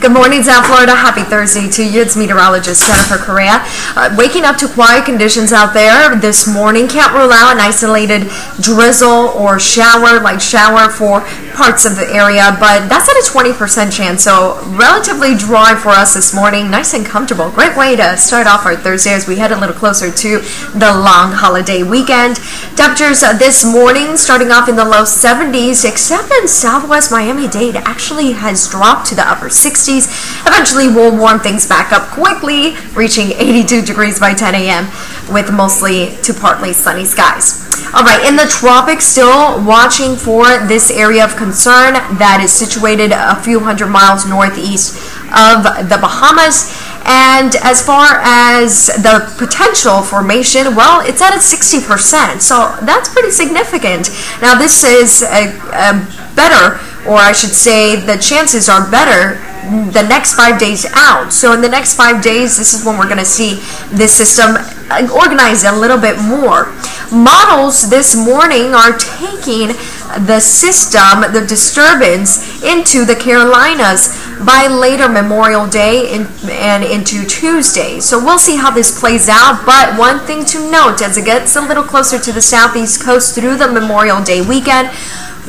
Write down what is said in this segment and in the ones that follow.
Good morning, South Florida. Happy Thursday to you. It's meteorologist Jennifer Correa. Waking up to quiet conditions out there this morning. Can't rule out an isolated drizzle or light shower for parts of the area, but that's at a 20% chance. So relatively dry for us this morning. Nice and comfortable. Great way to start off our Thursday as we head a little closer to the long holiday weekend. Temperatures this morning starting off in the low 70s, except in Southwest Miami-Dade actually has dropped to the upper 60s. Eventually, we'll warm things back up quickly, reaching 82 degrees by 10 a.m. with mostly to partly sunny skies. All right, in the tropics, still watching for this area of concern that is situated a few hundred miles northeast of the Bahamas. And as far as the potential formation, well, it's at a 60%, so that's pretty significant. Now, this is a better, or I should say the chances are better the next 5 days out. So in the next 5 days, this is when we're going to see this system organize a little bit more. Models this morning are taking the system, the disturbance, into the Carolinas by later Memorial Day and into Tuesday. So we'll see how this plays out, but one thing to note, as it gets a little closer to the southeast coast through the Memorial Day weekend,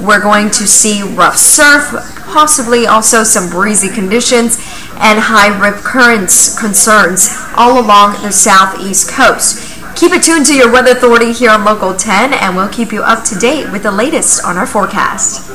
we're going to see rough surf, possibly also some breezy conditions and high rip currents concerns all along the southeast coast. Keep it tuned to your weather authority here on Local 10, and we'll keep you up to date with the latest on our forecast.